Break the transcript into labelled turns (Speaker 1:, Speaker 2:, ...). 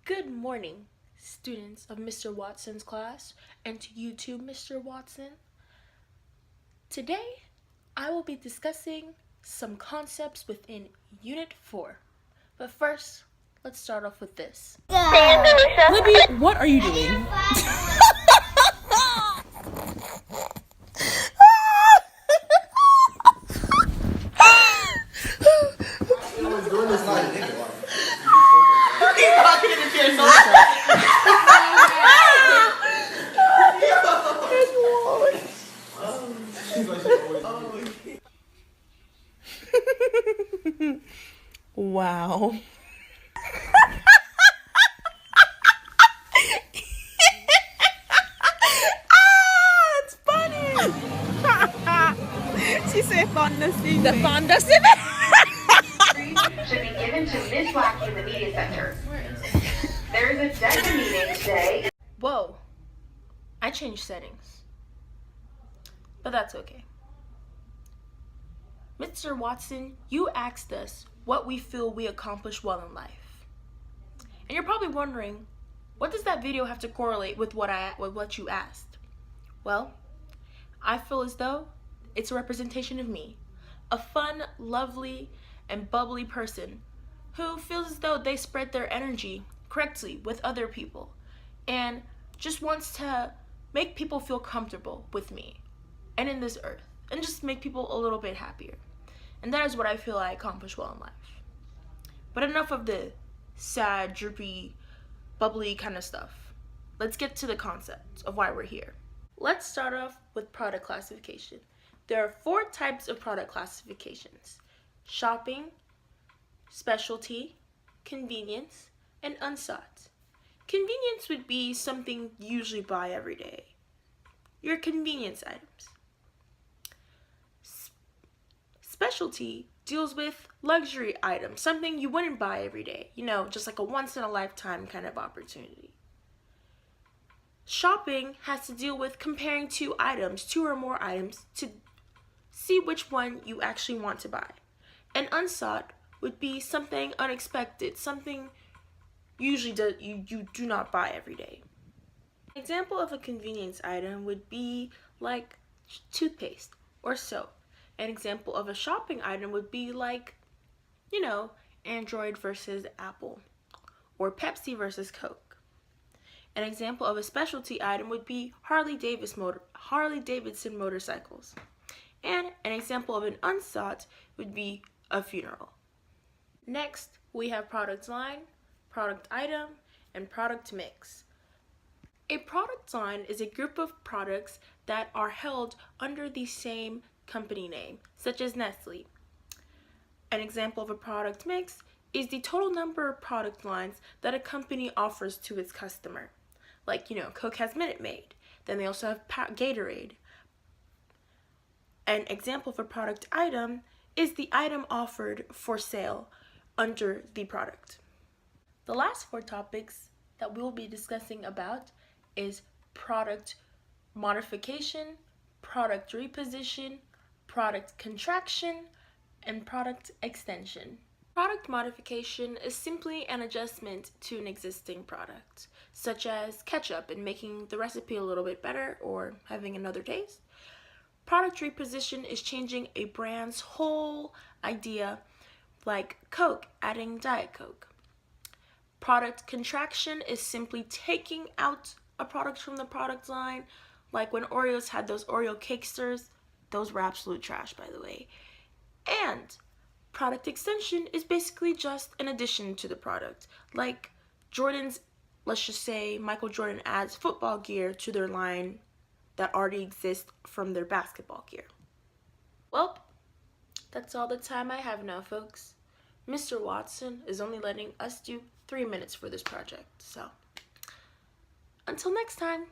Speaker 1: Good morning, students of Mr. Watson's class, and to you too, Mr. Watson. Today, I will be discussing some concepts within Unit 4. But first, let's start off with this.
Speaker 2: Libby, what are you doing? Wow. It's funny. She said Fonda Civic. The Fonda Civic.
Speaker 3: Should be given to Ms. Black in the media center. There is a DECA meeting today.
Speaker 1: Whoa, I changed settings. But that's okay. Mr. Watson, you asked us what we feel we accomplish well in life. And you're probably wondering, what does that video have to correlate with what you asked? Well, I feel as though it's a representation of me, a fun, lovely, and bubbly person who feels as though they spread their energy correctly with other people and just wants to make people feel comfortable with me and in this earth and just make people a little bit happier. And that is what I feel I accomplish well in life. But enough of the sad, droopy, bubbly kind of stuff. Let's get to the concept of why we're here. Let's start off with product classification. There are 4 types of product classifications: shopping, specialty, convenience, and unsought. Convenience would be something you usually buy every day. Your convenience items. Specialty deals with luxury items, something you wouldn't buy every day, just like a once-in-a-lifetime kind of opportunity. Shopping has to deal with comparing 2 or more items, to see which one you actually want to buy. And unsought would be something unexpected, something usually you do not buy every day. An example of a convenience item would be like toothpaste or soap. An example of a shopping item would be like, Android versus Apple, or Pepsi versus Coke. An example of a specialty item would be Harley-Davidson motorcycles. And an example of an unsought would be a funeral. Next, we have product line, product item, and product mix. A product line is a group of products that are held under the same company name, such as Nestle. An example of a product mix is the total number of product lines that a company offers to its customer. Like, Coke has Minute Maid. Then they also have Gatorade. An example of a product item is the item offered for sale under the product. The last 4 topics that we will be discussing about is product modification, product reposition, product contraction, and product extension. Product modification is simply an adjustment to an existing product, such as ketchup and making the recipe a little bit better or having another taste. Product reposition is changing a brand's whole idea, like Coke adding Diet Coke. Product contraction is simply taking out a product from the product line, like when Oreos had those Oreo cakesters. Those were absolute trash, by the way. And product extension is basically just an addition to the product. Like Jordan's, let's just say Michael Jordan adds football gear to their line that already exists from their basketball gear. Well, that's all the time I have now, folks. Mr. Watson is only letting us do 3 minutes for this project, so until next time.